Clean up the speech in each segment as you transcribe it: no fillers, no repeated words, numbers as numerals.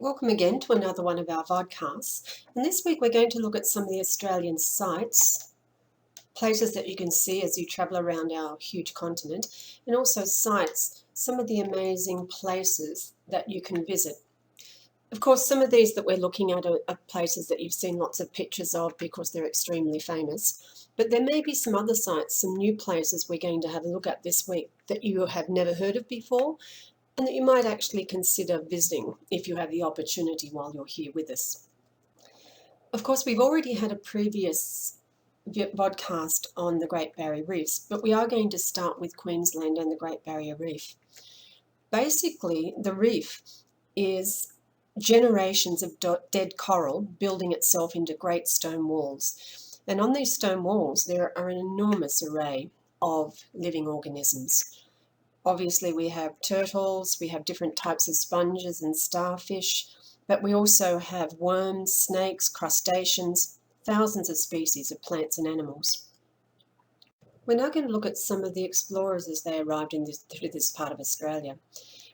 Welcome again to another one of our vodcasts. And this week we're going to look at some of the Australian sites, places that you can see as you travel around our huge continent, and also sites, some of the amazing places that you can visit. Of course, some of these that we're looking at are places that you've seen lots of pictures of because they're extremely famous. But there may be some other sites, some new places we're going to have a look at this week that you have never heard of before, and that you might actually consider visiting if you have the opportunity while you're here with us. Of course, we've already had a previous podcast on the Great Barrier Reefs, but we are going to start with Queensland and the Great Barrier Reef. Basically, the reef is generations of dead coral building itself into great stone walls. And on these stone walls, there are an enormous array of living organisms. Obviously, we have turtles, we have different types of sponges and starfish, but we also have worms, snakes, crustaceans, thousands of species of plants and animals. We're now going to look at some of the explorers as they arrived through this part of Australia.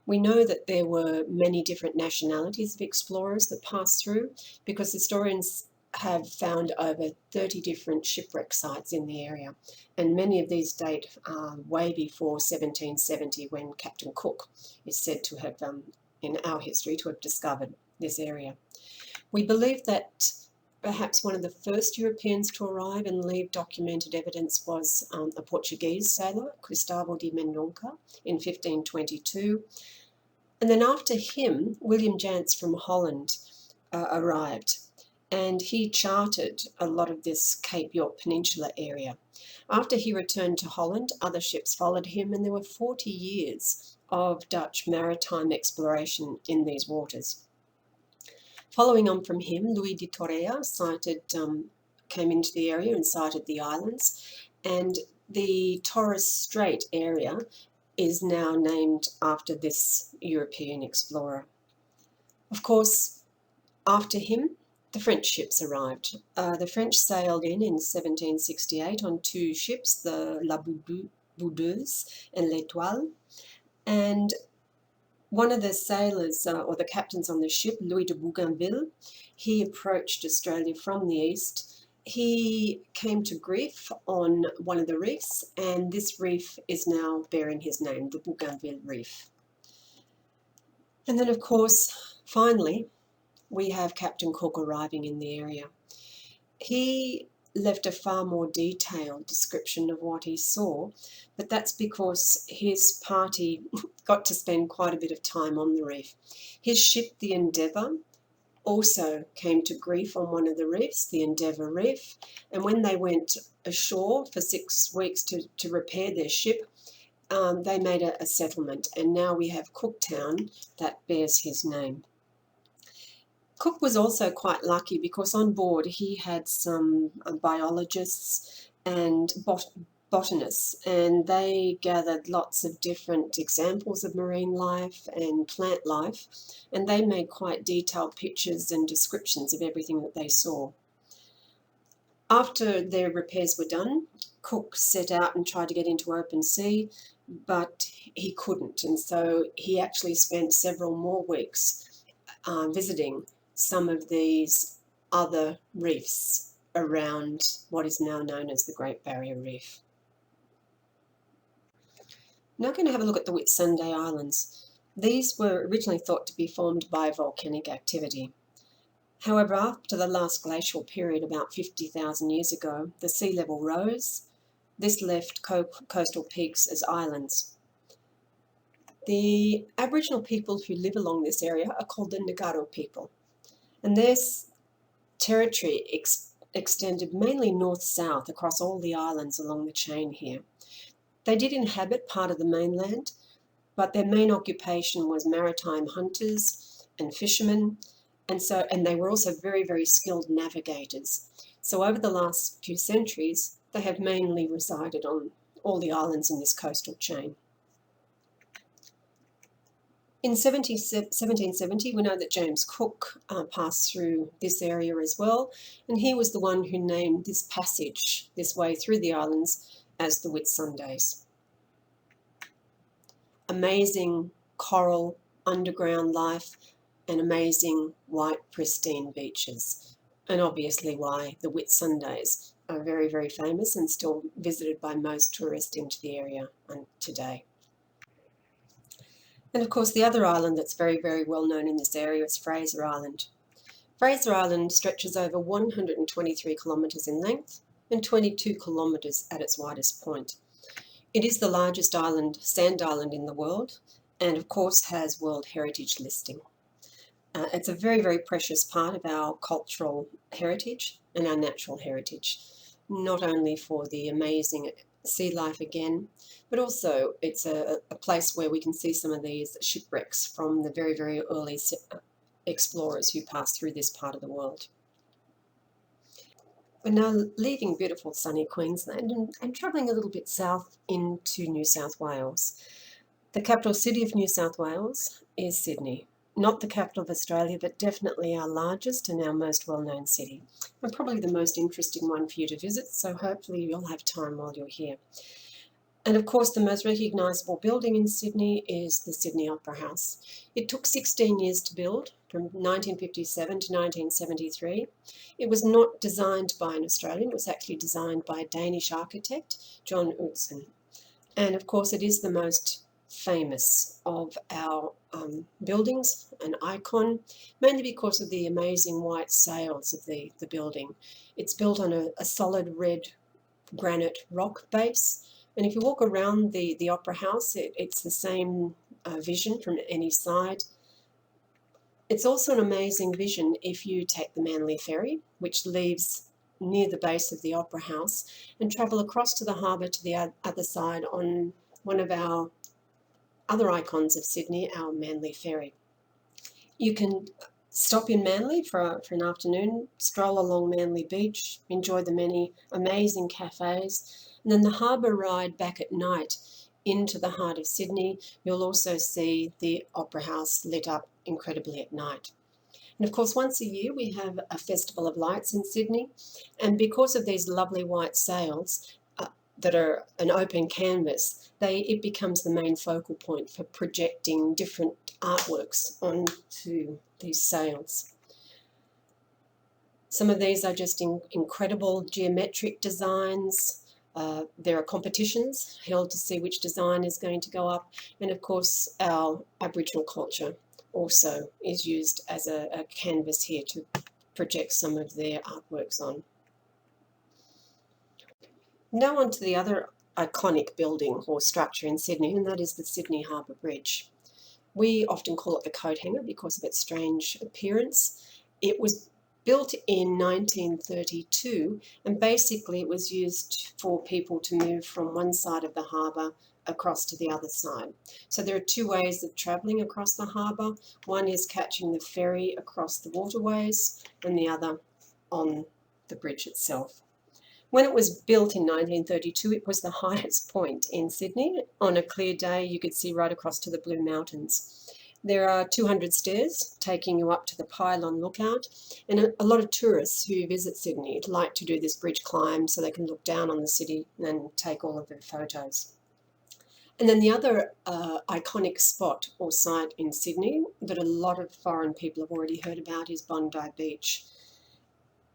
We know that there were many different nationalities of explorers that passed through because historians have found over 30 different shipwreck sites in the area, and many of these date way before 1770, when Captain Cook is said to have, in our history, to have discovered this area. We believe that perhaps one of the first Europeans to arrive and leave documented evidence was a Portuguese sailor, Cristóvão de Mendonça, in 1522. And then after him, William Jantz from Holland arrived, and he charted a lot of this Cape York Peninsula area. After he returned to Holland, other ships followed him, and there were 40 years of Dutch maritime exploration in these waters. Following on from him, Louis de Torrea came into the area and sighted the islands, and the Torres Strait area is now named after this European explorer. Of course, after him, the French ships arrived. The French sailed in 1768 on two ships, the La Boudeuse and L'Étoile, and one of the sailors, or the captains on the ship, Louis de Bougainville, he approached Australia from the east. He came to grief on one of the reefs, and this reef is now bearing his name, the Bougainville Reef. And then, of course, finally, we have Captain Cook arriving in the area. He left a far more detailed description of what he saw, but that's because his party got to spend quite a bit of time on the reef. His ship, the Endeavour, also came to grief on one of the reefs, the Endeavour Reef, and when they went ashore for 6 weeks to repair their ship, they made a settlement, and now we have Cooktown that bears his name. Cook was also quite lucky because on board he had some biologists and botanists, and they gathered lots of different examples of marine life and plant life, and they made quite detailed pictures and descriptions of everything that they saw. After their repairs were done, Cook set out and tried to get into open sea, but he couldn't, and so he actually spent several more weeks visiting some of these other reefs around what is now known as the Great Barrier Reef. Now I'm going to have a look at the Whitsunday Islands. These were originally thought to be formed by volcanic activity. However, after the last glacial period about 50,000 years ago, the sea level rose. This left coastal peaks as islands. The Aboriginal people who live along this area are called the Ngaro people, and their territory extended mainly north-south across all the islands along the chain here. They did inhabit part of the mainland, but their main occupation was maritime hunters and fishermen, and they were also very, very skilled navigators. So over the last few centuries, they have mainly resided on all the islands in this coastal chain. In 1770, we know that James Cook passed through this area as well, and he was the one who named this passage, this way through the islands, as the Whitsundays. Amazing coral underground life, and amazing white pristine beaches, and obviously why the Whitsundays are very, very famous and still visited by most tourists into the area today. And of course the other island that's very, very well known in this area is Fraser Island. Fraser Island stretches over 123 kilometres in length and 22 kilometres at its widest point. It is the largest sand island in the world, and of course has World Heritage listing. It's a very, very precious part of our cultural heritage and our natural heritage, not only for the amazing sea life again, but also it's a place where we can see some of these shipwrecks from the very, very early explorers who passed through this part of the world. We're now leaving beautiful sunny Queensland and travelling a little bit south into New South Wales. The capital city of New South Wales is Sydney. Not the capital of Australia, but definitely our largest and our most well-known city, and probably the most interesting one for you to visit, so hopefully you'll have time while you're here. And of course the most recognisable building in Sydney is the Sydney Opera House. It took 16 years to build, from 1957 to 1973. It was not designed by an Australian, it was actually designed by a Danish architect, John Utzon. And of course it is the most famous of our buildings, an icon, mainly because of the amazing white sails of the building. It's built on a solid red granite rock base, and if you walk around the Opera House, it's the same vision from any side. It's also an amazing vision if you take the Manly Ferry, which leaves near the base of the Opera House, and travel across to the harbour to the other side on one of our other icons of Sydney, our Manly Ferry. You can stop in Manly for an afternoon, stroll along Manly Beach, enjoy the many amazing cafes, and then the harbour ride back at night into the heart of Sydney. You'll also see the Opera House lit up incredibly at night. And of course, once a year we have a Festival of Lights in Sydney, and because of these lovely white sails that are an open canvas, it becomes the main focal point for projecting different artworks onto these sails. Some of these are just incredible geometric designs. There are competitions held to see which design is going to go up, and of course our Aboriginal culture also is used as a canvas here to project some of their artworks on. Now on to the other iconic building or structure in Sydney, and that is the Sydney Harbour Bridge. We often call it the coat hanger because of its strange appearance. It was built in 1932, and basically it was used for people to move from one side of the harbour across to the other side. So there are two ways of travelling across the harbour. One is catching the ferry across the waterways, and the other on the bridge itself. When it was built in 1932, it was the highest point in Sydney. On a clear day, you could see right across to the Blue Mountains. There are 200 stairs taking you up to the pylon lookout, and a lot of tourists who visit Sydney like to do this bridge climb so they can look down on the city and take all of their photos. And then the other iconic spot or site in Sydney that a lot of foreign people have already heard about is Bondi Beach.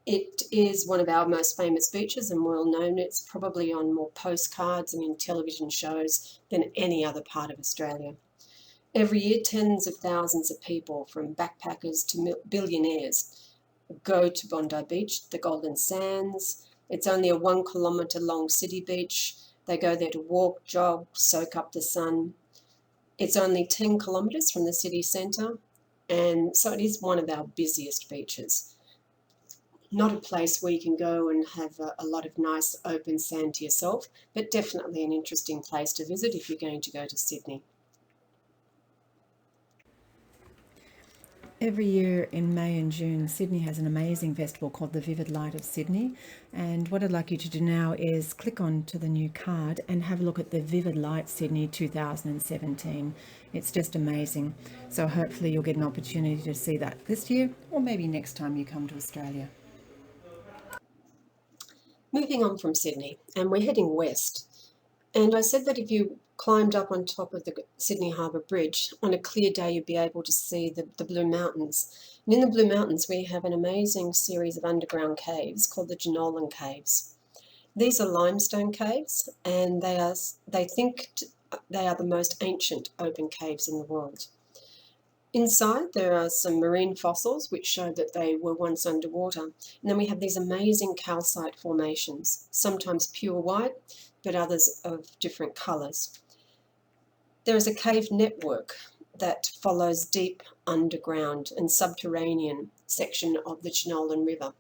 It is one of our most famous beaches and well known. It's probably on more postcards and in television shows than any other part of Australia. Every year, tens of thousands of people, from backpackers to billionaires, go to Bondi Beach, the Golden Sands. It's only a 1 kilometre long city beach. They go there to walk, jog, soak up the sun. It's only 10 kilometres from the city centre, and so it is one of our busiest beaches. Not a place where you can go and have a lot of nice open sand to yourself, but definitely an interesting place to visit if you're going to go to Sydney. Every year in May and June, Sydney has an amazing festival called the Vivid Light of Sydney. And what I'd like you to do now is click on to the new card and have a look at the Vivid Light Sydney 2017. It's just amazing. So hopefully you'll get an opportunity to see that this year, or maybe next time you come to Australia. Moving on from Sydney, and we're heading west. And I said that if you climbed up on top of the Sydney Harbour Bridge, on a clear day you'd be able to see the Blue Mountains. And in the Blue Mountains we have an amazing series of underground caves called the Jenolan Caves. These are limestone caves, and they think they are the most ancient open caves in the world. Inside there are some marine fossils which show that they were once underwater, and then we have these amazing calcite formations, sometimes pure white but others of different colours. There is a cave network that follows deep underground and subterranean section of the Jenolan River.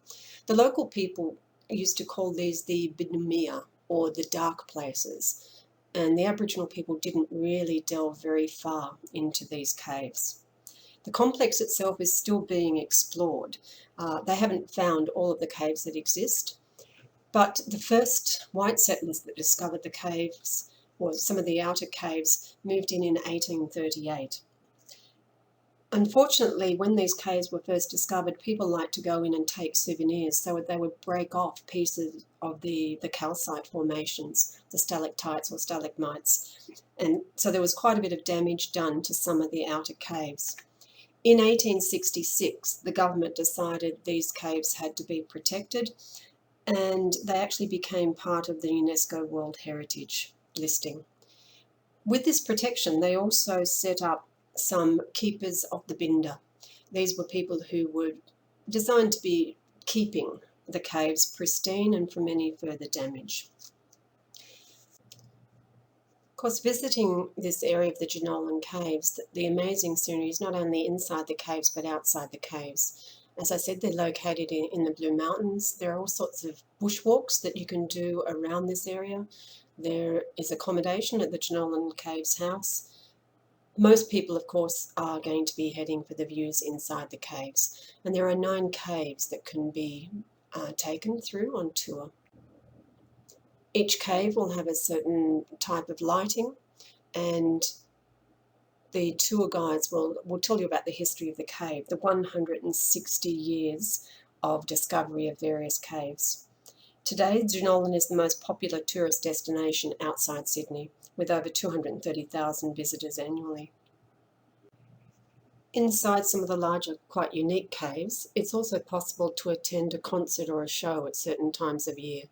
The local people used to call these the Binumia, or the dark places, and the Aboriginal people didn't really delve very far into these caves. The complex itself is still being explored. They haven't found all of the caves that exist, but the first white settlers that discovered the caves, or some of the outer caves, moved in 1838. Unfortunately, when these caves were first discovered, people liked to go in and take souvenirs, so they would break off pieces of the calcite formations, the stalactites or stalagmites, and so there was quite a bit of damage done to some of the outer caves. In 1866, the government decided these caves had to be protected, and they actually became part of the UNESCO World Heritage listing. With this protection, they also set up some keepers of the Binda. These were people who were designed to be keeping the caves pristine and from any further damage. Of course, visiting this area of the Jenolan Caves, the amazing scenery is not only inside the caves but outside the caves. As I said, they're located in the Blue Mountains. There are all sorts of bushwalks that you can do around this area. There is accommodation at the Jenolan Caves house. Most people, of course, are going to be heading for the views inside the caves. And there are 9 caves that can be taken through on tour. Each cave will have a certain type of lighting, and the tour guides will tell you about the history of the cave, the 160 years of discovery of various caves. Today, Jenolan is the most popular tourist destination outside Sydney, with over 230,000 visitors annually. Inside some of the larger, quite unique caves, it's also possible to attend a concert or a show at certain times of year.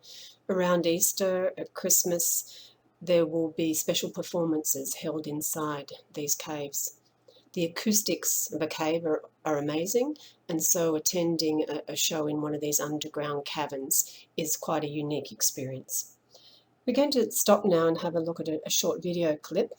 Around Easter, at Christmas, there will be special performances held inside these caves. The acoustics of a cave are amazing, and so attending a show in one of these underground caverns is quite a unique experience. We're going to stop now and have a look at a short video clip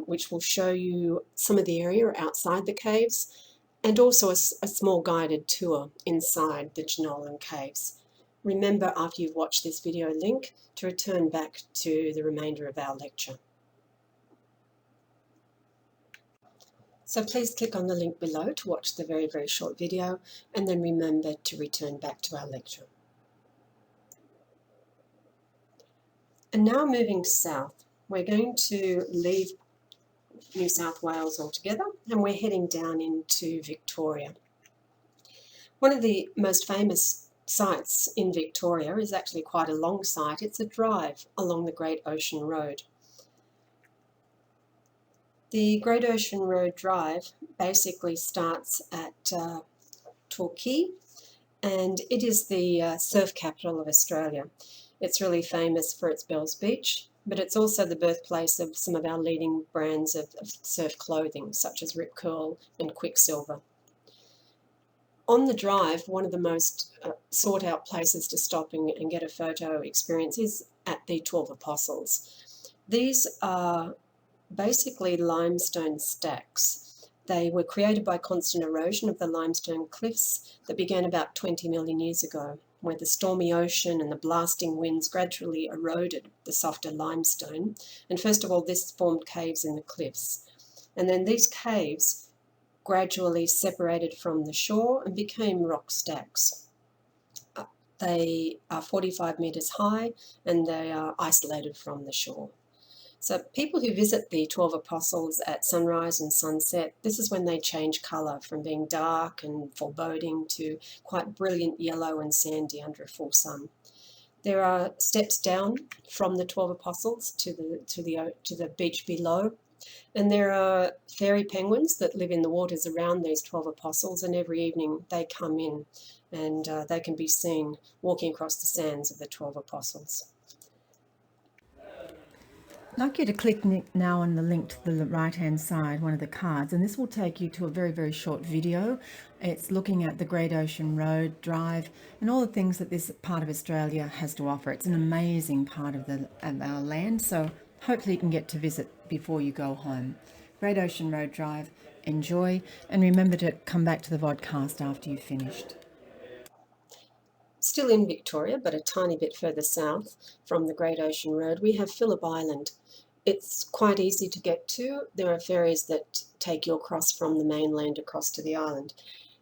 which will show you some of the area outside the caves, and also a small guided tour inside the Jenolan Caves. Remember, after you've watched this video link, to return back to the remainder of our lecture. So please click on the link below to watch the very, very short video, and then remember to return back to our lecture. And now moving south, we're going to leave New South Wales altogether, and we're heading down into Victoria. One of the most famous sites in Victoria is actually quite a long site. It's a drive along the Great Ocean Road. The Great Ocean Road Drive basically starts at Torquay, and it is the surf capital of Australia. It's really famous for its Bells Beach, but it's also the birthplace of some of our leading brands of surf clothing, such as Rip Curl and Quiksilver. On the drive, one of the most sought out places to stop and get a photo experience is at the 12 Apostles. These are basically limestone stacks. They were created by constant erosion of the limestone cliffs that began about 20 million years ago, where the stormy ocean and the blasting winds gradually eroded the softer limestone. And first of all, this formed caves in the cliffs. And then these caves gradually separated from the shore and became rock stacks. They are 45 metres high, and they are isolated from the shore. So people who visit the 12 Apostles at sunrise and sunset, this is when they change colour from being dark and foreboding to quite brilliant yellow and sandy under a full sun. There are steps down from the 12 apostles to the beach below, and there are fairy penguins that live in the waters around these 12 apostles, and every evening they come in and they can be seen walking across the sands of the 12 apostles. I'd like you to click now on the link to the right hand side, one of the cards, and this will take you to a very, very short video. It's looking at the Great Ocean Road Drive and all the things that this part of Australia has to offer. It's an amazing part of our land, so hopefully you can get to visit before you go home. Great Ocean Road Drive, enjoy, and remember to come back to the vodcast after you've finished. Still in Victoria, but a tiny bit further south from the Great Ocean Road, we have Phillip Island. It's quite easy to get to. There are ferries that take you across from the mainland across to the island.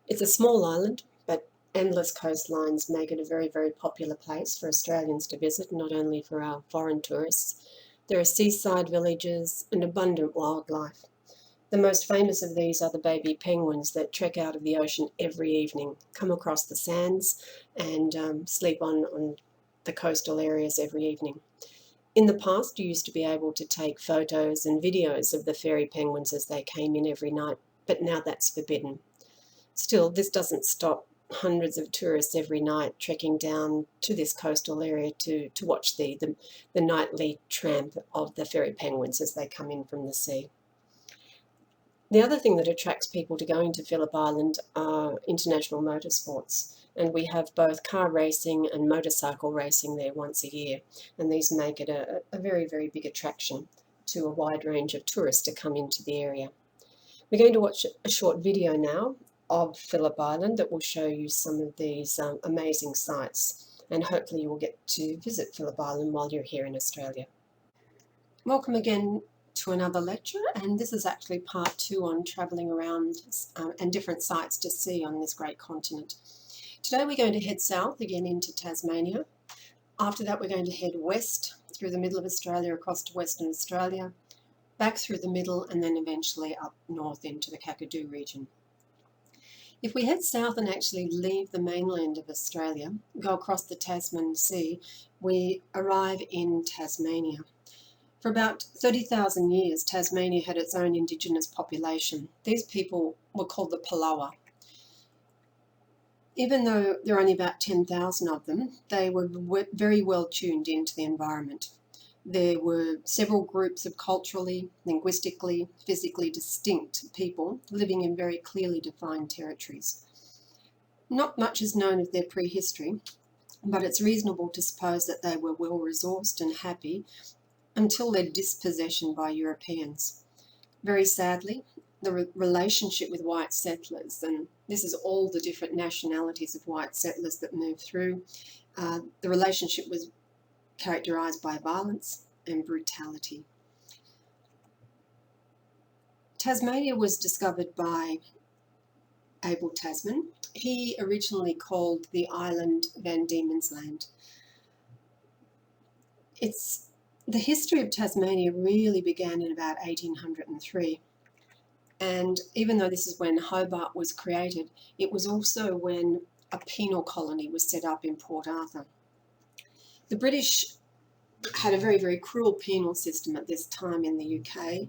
It's a small island, but endless coastlines make it a very, very popular place for Australians to visit, not only for our foreign tourists. There are seaside villages and abundant wildlife. The most famous of these are the baby penguins that trek out of the ocean every evening, come across the sands and sleep on the coastal areas every evening. In the past, you used to be able to take photos and videos of the fairy penguins as they came in every night, but now that's forbidden. Still, this doesn't stop hundreds of tourists every night trekking down to this coastal area to watch the nightly tramp of the fairy penguins as they come in from the sea. The other thing that attracts people to going to Phillip Island are international motorsports, and we have both car racing and motorcycle racing there once a year, and these make it a very, very big attraction to a wide range of tourists to come into the area. We're going to watch a short video now of Phillip Island that will show you some of these amazing sights, and hopefully you will get to visit Phillip Island while you're here in Australia. Welcome again to another lecture, and this is actually part 2 on travelling around and different sights to see on this great continent. Today we're going to head south again into Tasmania. After that we're going to head west through the middle of Australia across to Western Australia, back through the middle, and then eventually up north into the Kakadu region. If we head south and actually leave the mainland of Australia, go across the Tasman Sea, we arrive in Tasmania. For about 30,000 years, Tasmania had its own indigenous population. These people were called the Palawa. Even though there are only about 10,000 of them, they were very well tuned into the environment. There were several groups of culturally, linguistically, physically distinct people living in very clearly defined territories. Not much is known of their prehistory, but it's reasonable to suppose that they were well-resourced and happy until their dispossession by Europeans. Very sadly, the relationship with white settlers, and this is all the different nationalities of white settlers that moved through, the relationship was characterised by violence and brutality. Tasmania was discovered by Abel Tasman. He originally called the island Van Diemen's Land. The history of Tasmania really began in about 1803. And even though this is when Hobart was created, it was also when a penal colony was set up in Port Arthur. The British had a very, very cruel penal system at this time in the UK,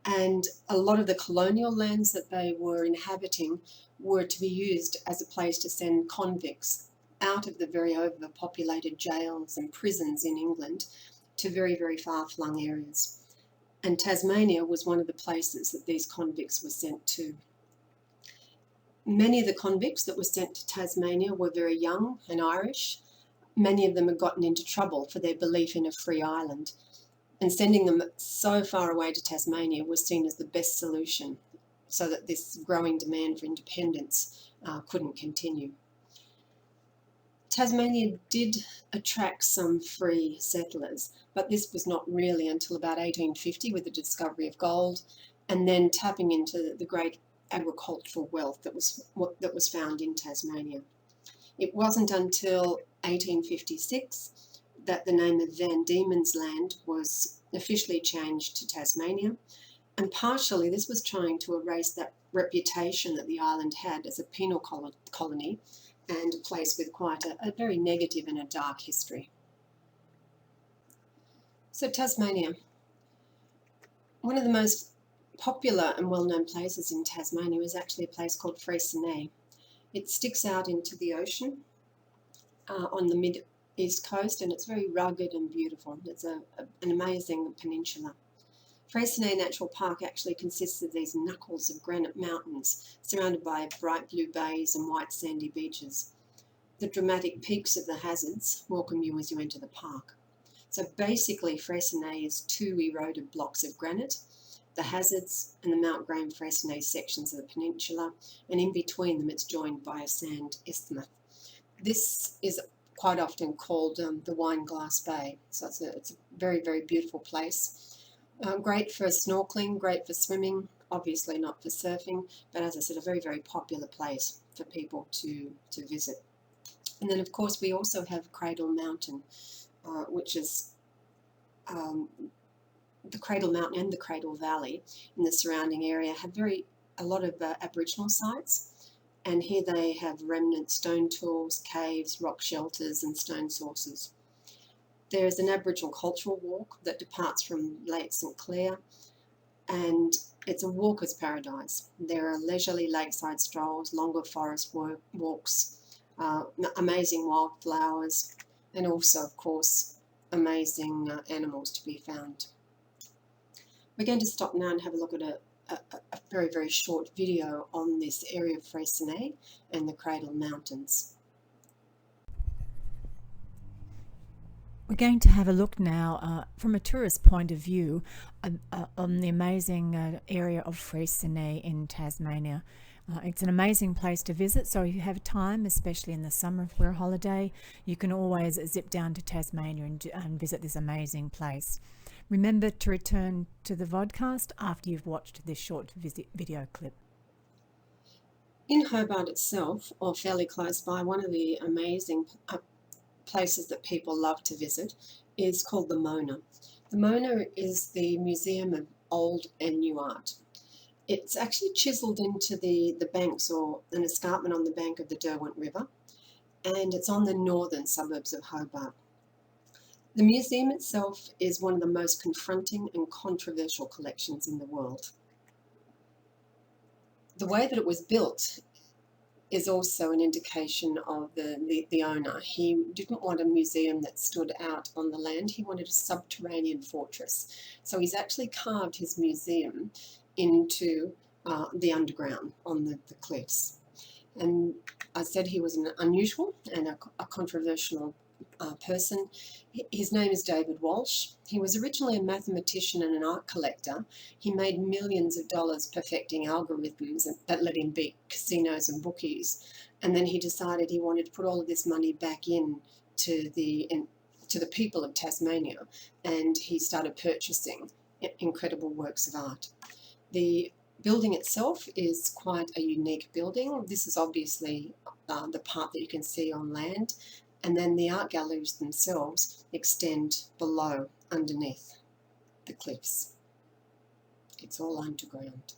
and a lot of the colonial lands that they were inhabiting were to be used as a place to send convicts out of the very overpopulated jails and prisons in England to very, very far-flung areas. And Tasmania was one of the places that these convicts were sent to. Many of the convicts that were sent to Tasmania were very young and Irish. Many of them had gotten into trouble for their belief in a free island, and sending them so far away to Tasmania was seen as the best solution so that this growing demand for independence couldn't continue. Tasmania did attract some free settlers, but this was not really until about 1850 with the discovery of gold, and then tapping into the great agricultural wealth that was found in Tasmania. It wasn't until 1856 that the name of Van Diemen's Land was officially changed to Tasmania, and partially this was trying to erase that reputation that the island had as a penal colony and a place with quite a very negative and a dark history. So Tasmania, one of the most popular and well-known places in Tasmania is actually a place called Freycinet. It sticks out into the ocean on the mid-east coast, and it's very rugged and beautiful. It's an amazing peninsula. Freycinet Natural Park actually consists of these knuckles of granite mountains surrounded by bright blue bays and white sandy beaches. The dramatic peaks of the Hazards welcome you as you enter the park. So basically Freycinet is two eroded blocks of granite, the Hazards and the Mount Graham Freycinet sections of the peninsula, and in between them it's joined by a sand isthmus. This is quite often called the Wineglass Bay, so it's a very, very beautiful place. Great for snorkeling, great for swimming, obviously not for surfing, but as I said, a very, very popular place for people to visit. And then, of course, we also have Cradle Mountain, which is the Cradle Mountain and the Cradle Valley in the surrounding area have a lot of Aboriginal sites, and here they have remnant stone tools, caves, rock shelters and stone sources. There is an Aboriginal cultural walk that departs from Lake St Clair, and it's a walker's paradise. There are leisurely lakeside strolls, longer forest walks, amazing wildflowers, and also, of course, amazing animals to be found. We're going to stop now and have a look at a very, very short video on this area of Freycinet and the Cradle Mountains. We're going to have a look now from a tourist point of view on the amazing area of Freycinet in Tasmania. It's an amazing place to visit, so if you have time, especially in the summer for a holiday, you can always zip down to Tasmania and visit this amazing place. Remember to return to the vodcast after you've watched this short video clip. In Hobart itself, or fairly close by, one of the amazing places that people love to visit is called the Mona. The Mona is the Museum of Old and New Art. It's actually chiselled into the banks, or an escarpment on the bank of the Derwent River, and it's on the northern suburbs of Hobart. The museum itself is one of the most confronting and controversial collections in the world. The way that it was built is also an indication of the owner. He didn't want a museum that stood out on the land. He wanted a subterranean fortress. So he's actually carved his museum into the underground on the cliffs. And I said he was an unusual and a controversial person. His name is David Walsh. He was originally a mathematician and an art collector. He made millions of dollars perfecting algorithms that let him beat casinos and bookies. And then he decided he wanted to put all of this money back in to the people of Tasmania, and he started purchasing incredible works of art. The building itself is quite a unique building. This is obviously the part that you can see on land. And then the art galleries themselves extend below, underneath the cliffs. It's all underground.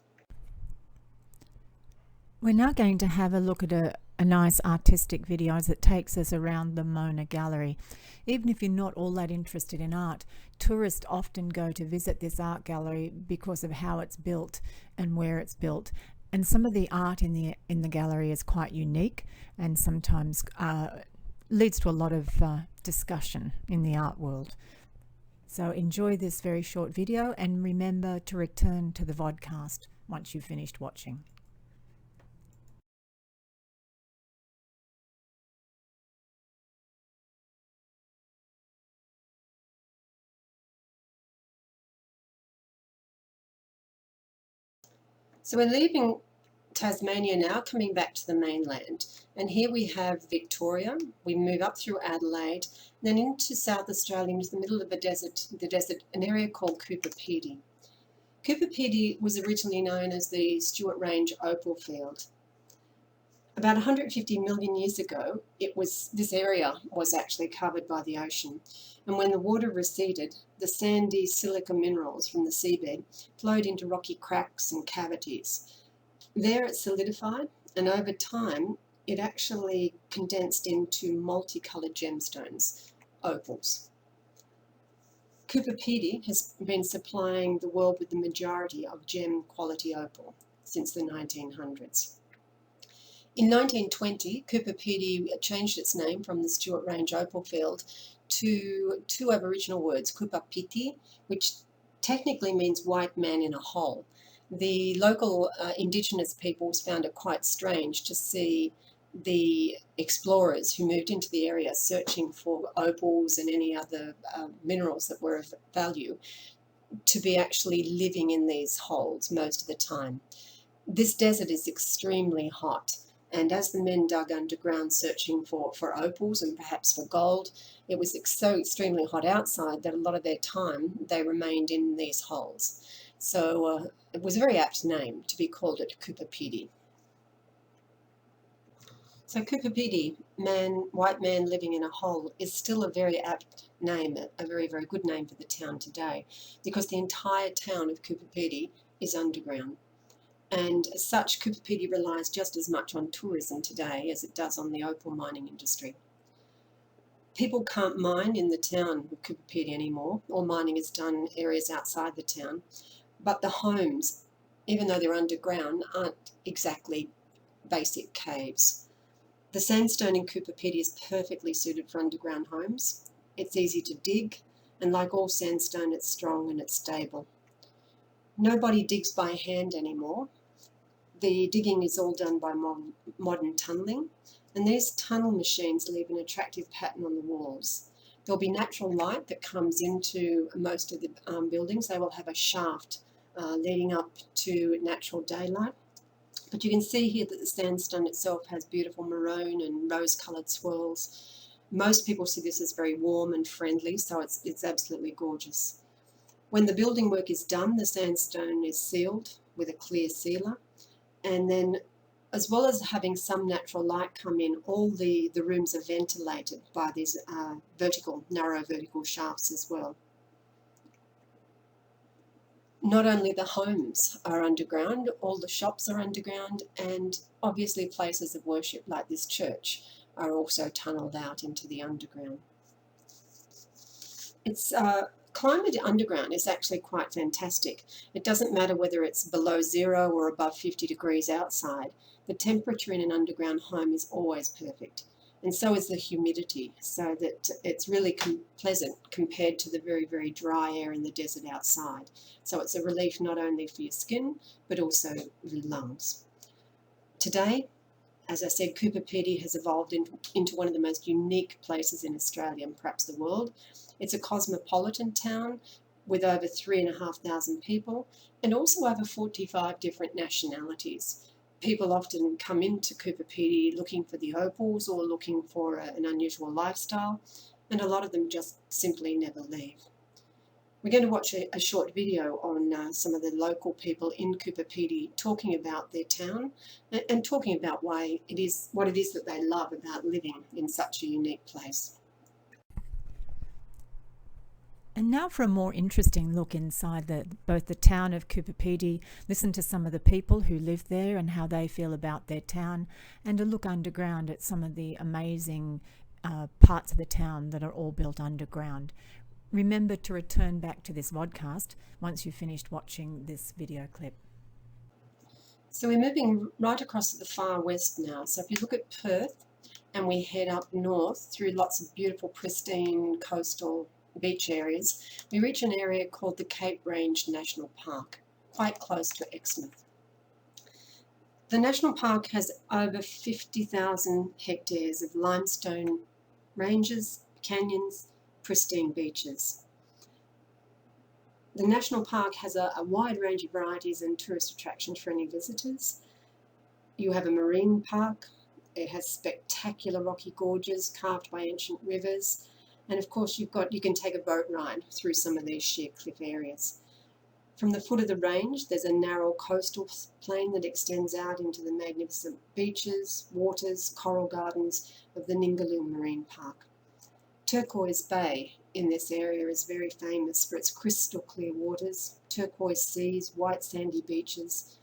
We're now going to have a look at a nice artistic video that takes us around the Mona Gallery. Even if you're not all that interested in art, tourists often go to visit this art gallery because of how it's built and where it's built. And some of the art in the gallery is quite unique, and sometimes leads to a lot of discussion in the art world. So enjoy this very short video, and remember to return to the vodcast once you've finished watching. So we're leaving Tasmania now, coming back to the mainland, and here we have Victoria. We move up through Adelaide, then into South Australia, into the middle of the desert, an area called Cooper Pedy. Cooper Pedy was originally known as the Stewart Range Opal Field. About 150 million years ago, this area was actually covered by the ocean, and when the water receded, the sandy silica minerals from the seabed flowed into rocky cracks and cavities. There it solidified, and over time it actually condensed into multicoloured gemstones, opals. Cooper Pedy has been supplying the world with the majority of gem quality opal since the 1900s. In 1920, Cooper Pedy changed its name from the Stuart Range opal field to two Aboriginal words, Cooper Piti, which technically means white man in a hole. The local Indigenous peoples found it quite strange to see the explorers who moved into the area searching for opals and any other minerals that were of value to be actually living in these holes most of the time. This desert is extremely hot, and as the men dug underground searching for opals and perhaps for gold, it was so extremely hot outside that a lot of their time they remained in these holes. So it was a very apt name to be called it Cooper Pedy. So Cooper Pedy, white man living in a hole, is still a very apt name, a very, very good name for the town today, because the entire town of Cooper Pedy is underground. And as such, Cooper Pedy relies just as much on tourism today as it does on the opal mining industry. People can't mine in the town of Cooper Pedy anymore. All mining is done in areas outside the town. But the homes, even though they're underground, aren't exactly basic caves. The sandstone in Cooper Pedy is perfectly suited for underground homes. It's easy to dig, and like all sandstone, it's strong and it's stable. Nobody digs by hand anymore. The digging is all done by modern tunnelling, and these tunnel machines leave an attractive pattern on the walls. There'll be natural light that comes into most of the buildings. They will have a shaft leading up to natural daylight. But you can see here that the sandstone itself has beautiful maroon and rose-coloured swirls. Most people see this as very warm and friendly, so it's absolutely gorgeous. When the building work is done, the sandstone is sealed with a clear sealer. And then, as well as having some natural light come in, all the rooms are ventilated by these narrow vertical shafts as well. Not only the homes are underground, all the shops are underground, and obviously places of worship like this church are also tunnelled out into the underground. It's climate underground is actually quite fantastic. It doesn't matter whether it's below 0 or above 50 degrees outside. The temperature in an underground home is always perfect. And so is the humidity, so that it's really pleasant compared to the very, very dry air in the desert outside. So it's a relief not only for your skin, but also your lungs. Today, as I said, Cooper Pedy has evolved into one of the most unique places in Australia and perhaps the world. It's a cosmopolitan town with over 3,500 people and also over 45 different nationalities. People often come into Cooper Pedy looking for the opals or looking for an unusual lifestyle, and a lot of them just simply never leave. We're going to watch a short video on some of the local people in Cooper Pedy talking about their town and talking about what it is that they love about living in such a unique place. And now for a more interesting look inside both the town of Cooper Pedy, listen to some of the people who live there and how they feel about their town, and a look underground at some of the amazing parts of the town that are all built underground. Remember to return back to this vodcast once you've finished watching this video clip. So we're moving right across to the far west now. So if you look at Perth and we head up north through lots of beautiful, pristine coastal beach areas, we reach an area called the Cape Range National Park, quite close to Exmouth. The national park has over 50,000 hectares of limestone ranges, canyons, pristine beaches. The national park has a wide range of varieties and tourist attractions for any visitors. You have a marine park. It has spectacular rocky gorges carved by ancient rivers. And of course, you can take a boat ride through some of these sheer cliff areas. From the foot of the range, there's a narrow coastal plain that extends out into the magnificent beaches, waters, coral gardens of the Ningaloo Marine Park. Turquoise Bay in this area is very famous for its crystal clear waters, turquoise seas, white sandy beaches.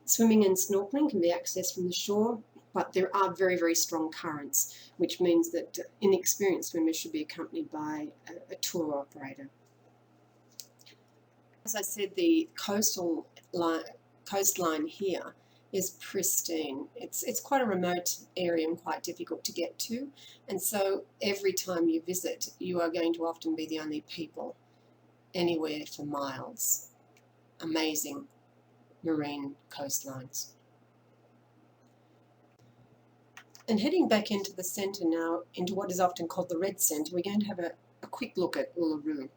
Swimming and snorkeling can be accessed from the shore, but there are very, very strong currents, which means that inexperienced swimmers should be accompanied by a tour operator. As I said, the coastline here is pristine. It's quite a remote area and quite difficult to get to, and so every time you visit, you are going to often be the only people anywhere for miles. Amazing marine coastlines. And heading back into the centre now, into what is often called the Red Centre, we're going to have a quick look at Uluru.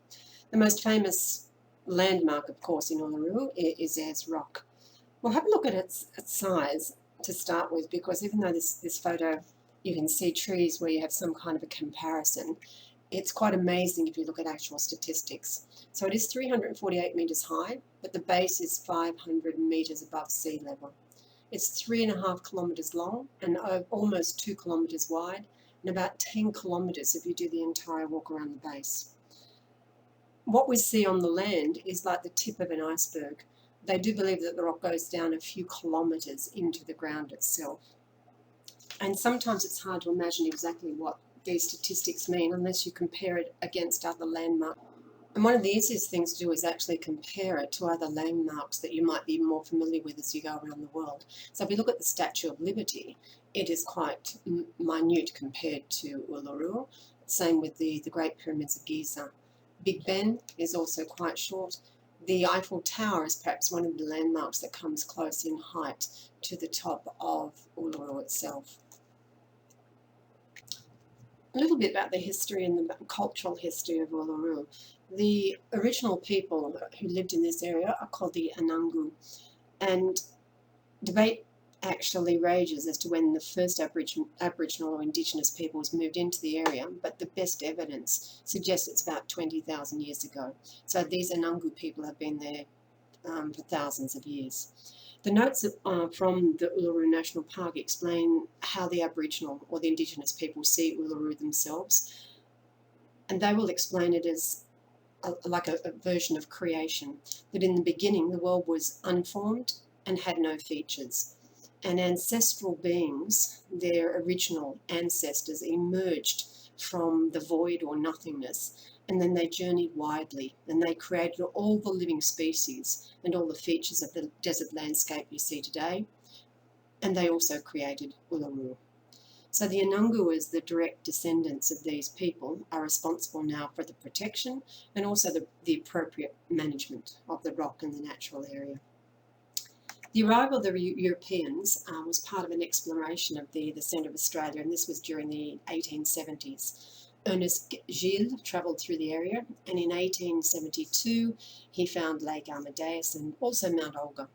The most famous landmark, of course, in Uluru is Ayers Rock. We'll have a look at its size to start with, because even though this photo you can see trees where you have some kind of a comparison, it's quite amazing if you look at actual statistics. So it is 348 metres high, but the base is 500 metres above sea level. It's 3.5 kilometres long and almost 2 kilometres wide, and about 10 kilometres if you do the entire walk around the base. What we see on the land is like the tip of an iceberg. They do believe that the rock goes down a few kilometres into the ground itself. And sometimes it's hard to imagine exactly what these statistics mean unless you compare it against other landmarks. And one of the easiest things to do is actually compare it to other landmarks that you might be more familiar with as you go around the world. So if you look at the Statue of Liberty, it is quite minute compared to Uluru. Same with the Great Pyramids of Giza. Big Ben is also quite short. The Eiffel Tower is perhaps one of the landmarks that comes close in height to the top of Uluru itself. A little bit about the history and the cultural history of Uluru. The original people who lived in this area are called the Anangu, and debate actually rages as to when the first Aboriginal or Indigenous peoples moved into the area, but the best evidence suggests it's about 20,000 years ago. So these Anangu people have been there for thousands of years. The notes from the Uluru National Park explain how the Aboriginal or the Indigenous people see Uluru themselves, and they will explain it as like a version of creation, that in the beginning the world was unformed and had no features. And ancestral beings, their original ancestors, emerged from the void or nothingness, and then they journeyed widely, and they created all the living species and all the features of the desert landscape you see today, and they also created Uluru. So the Anangu, as the direct descendants of these people, are responsible now for the protection and also the appropriate management of the rock and the natural area. The arrival of the Europeans was part of an exploration of the centre of Australia, and this was during the 1870s. Ernest Gilles travelled through the area, and in 1872 he found Lake Amadeus and also Mount Olga.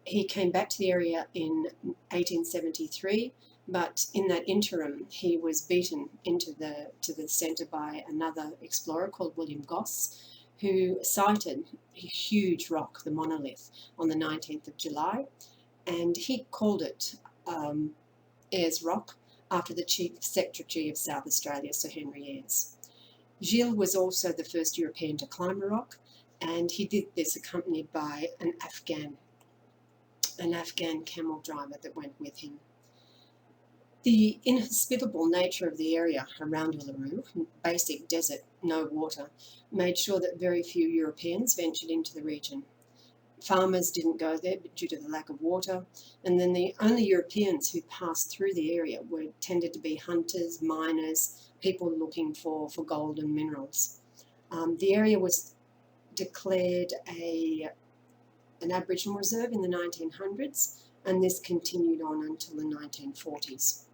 He came back to the area in 1873, but in that interim he was beaten into the centre by another explorer called William Gosse, who sighted a huge rock, the monolith, on the 19th of July, and he called it Ayers Rock, after the Chief Secretary of South Australia, Sir Henry Ayres. Gilles was also the first European to climb a rock, and he did this accompanied by an Afghan camel driver that went with him. The inhospitable nature of the area around Uluru, basic desert, no water, made sure that very few Europeans ventured into the region. Farmers didn't go there due to the lack of water, and then the only Europeans who passed through the area tended to be hunters, miners, people looking for gold and minerals. The area was declared an Aboriginal reserve in the 1900s, and this continued on until the 1940s.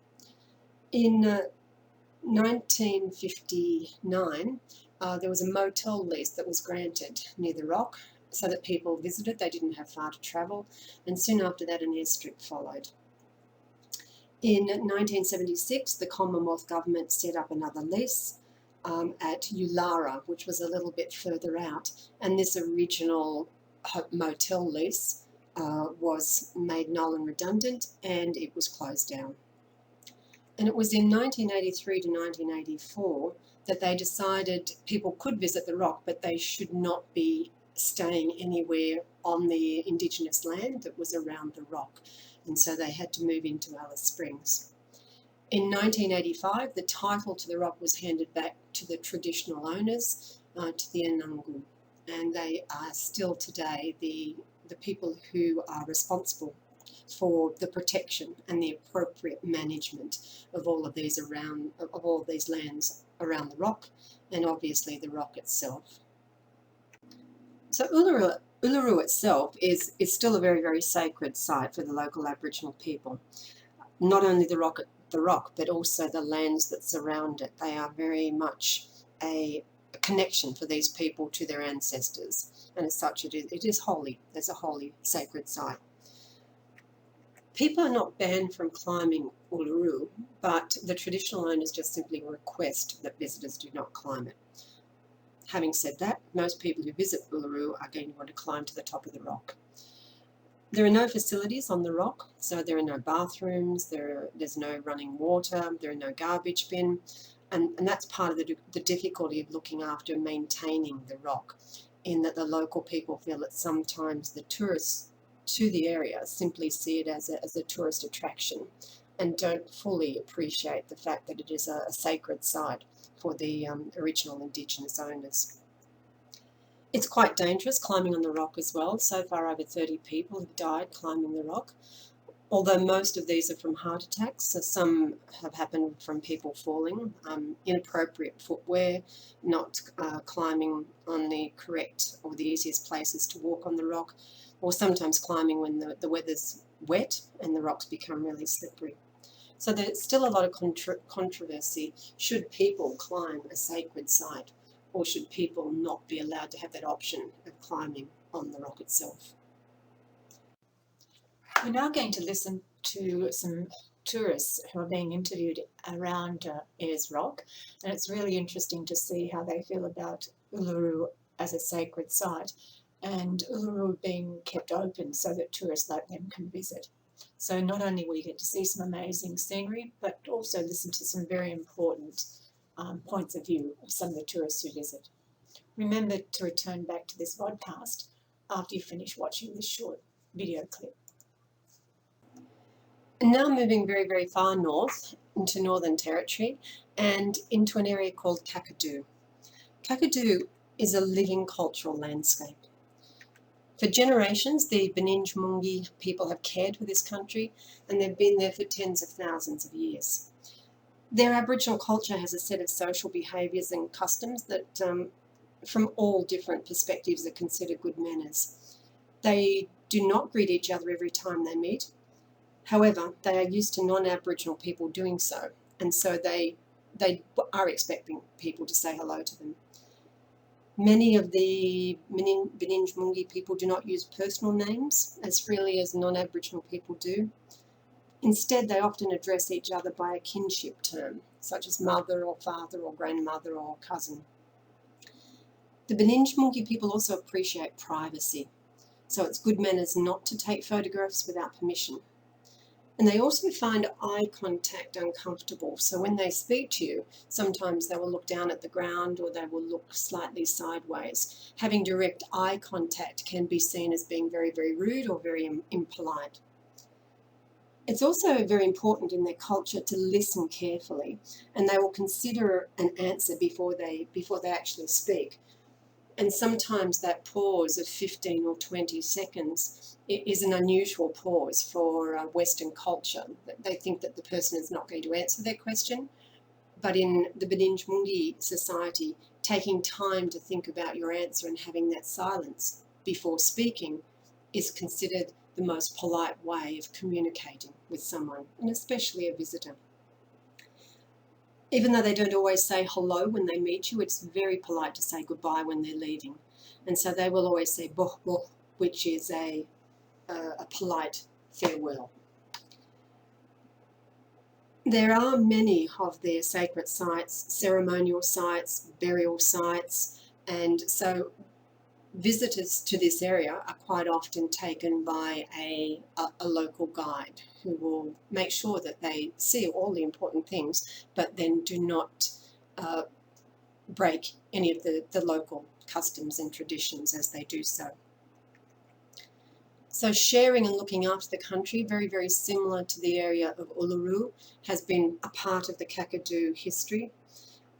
In 1959, there was a motel lease that was granted near the rock so that people visited. They didn't have far to travel, and soon after that an airstrip followed. In 1976, the Commonwealth Government set up another lease at Ulara, which was a little bit further out, and this original motel lease was made null and redundant, and it was closed down. And it was in 1983 to 1984 that they decided people could visit the rock, but they should not be staying anywhere on the Indigenous land that was around the rock. and so they had to move into Alice Springs. In 1985, the title to the rock was handed back to the traditional owners, to the Anangu, and they are still today the people who are responsible for the protection and the appropriate management of all of these lands around the rock, and obviously the rock itself. So Uluru itself is still a very, very sacred site for the local Aboriginal people. Not only the rock, but also the lands that surround it. They are very much a connection for these people to their ancestors, and as such it is holy. It's a holy, sacred site. People are not banned from climbing Uluru, but the traditional owners just simply request that visitors do not climb it. Having said that, most people who visit Uluru are going to want to climb to the top of the rock. There are no facilities on the rock, so there are no bathrooms, there's no running water, there are no garbage bin, and that's part of the difficulty of looking after and maintaining the rock, in that the local people feel that sometimes the tourists to the area simply see it as a tourist attraction and don't fully appreciate the fact that it is a sacred site for the original Indigenous owners. It's quite dangerous climbing on the rock as well. So far over 30 people have died climbing the rock, although most of these are from heart attacks. So some have happened from people falling, inappropriate footwear, not climbing on the correct or the easiest places to walk on the rock, or sometimes climbing when the weather's wet and the rocks become really slippery. So there's still a lot of controversy. Should people climb a sacred site, or should people not be allowed to have that option of climbing on the rock itself? We're now going to listen to some tourists who are being interviewed around Ayers Rock, and it's really interesting to see how they feel about Uluru as a sacred site and Uluru being kept open so that tourists like them can visit. So not only will you get to see some amazing scenery, but also listen to some very important points of view of some of the tourists who visit. Remember to return back to this podcast after you finish watching this short video clip. And now moving very, very far north into Northern Territory and into an area called Kakadu. Kakadu is a living cultural landscape. For generations, the Bininjmungi people have cared for this country, and they've been there for tens of thousands of years. Their Aboriginal culture has a set of social behaviours and customs that, from all different perspectives, are considered good manners. They do not greet each other every time they meet. However, they are used to non-Aboriginal people doing so, and so they are expecting people to say hello to them. Many of the Bininjmungi people do not use personal names as freely as non-Aboriginal people do. Instead, they often address each other by a kinship term, such as mother or father or grandmother or cousin. The Bininjmungi people also appreciate privacy, so it's good manners not to take photographs without permission. And they also find eye contact uncomfortable, so when they speak to you, sometimes they will look down at the ground or they will look slightly sideways. Having direct eye contact can be seen as being very, very rude or very impolite. It's also very important in their culture to listen carefully, and they will consider an answer before they actually speak. And sometimes that pause of 15 or 20 seconds is an unusual pause for Western culture. They think that the person is not going to answer their question, but in the Bininjmungi society, taking time to think about your answer and having that silence before speaking is considered the most polite way of communicating with someone, and especially a visitor. Even though they don't always say hello when they meet you, it's very polite to say goodbye when they're leaving. And so they will always say boh boh, which is a polite farewell. There are many of their sacred sites, ceremonial sites, burial sites, and so visitors to this area are quite often taken by a local guide who will make sure that they see all the important things, but then do not break any of the local customs and traditions as they do so. So sharing and looking after the country, very, very similar to the area of Uluru, has been a part of the Kakadu history.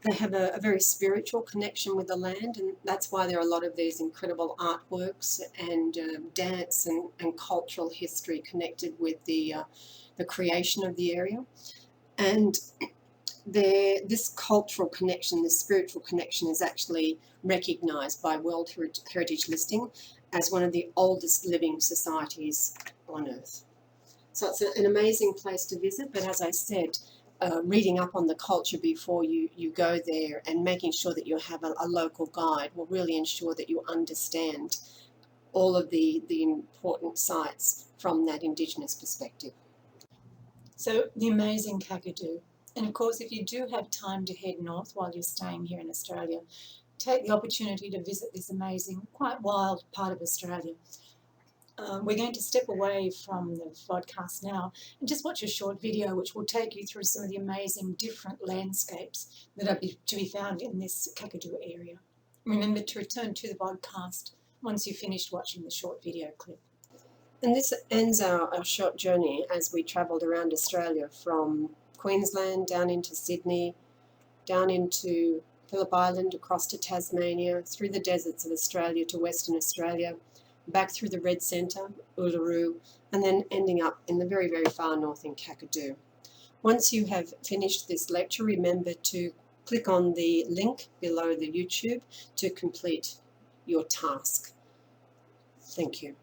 They have a very spiritual connection with the land, and that's why there are a lot of these incredible artworks and dance and cultural history connected with the creation of the area. And this cultural connection, this spiritual connection, is actually recognised by World Heritage Listing as one of the oldest living societies on Earth. So it's an amazing place to visit, but as I said, reading up on the culture before you go there and making sure that you have a local guide will really ensure that you understand all of the important sites from that Indigenous perspective. So the amazing Kakadu. And of course, if you do have time to head north while you're staying here in Australia, take the opportunity to visit this amazing, quite wild part of Australia. We're going to step away from the podcast now and just watch a short video which will take you through some of the amazing different landscapes that are to be found in this Kakadu area. Remember to return to the podcast once you've finished watching the short video clip. And this ends our short journey as we travelled around Australia from Queensland down into Sydney, down into Phillip Island, across to Tasmania, through the deserts of Australia to Western Australia, back through the Red Centre, Uluru, and then ending up in the very, very far north in Kakadu. Once you have finished this lecture, remember to click on the link below the YouTube to complete your task. Thank you.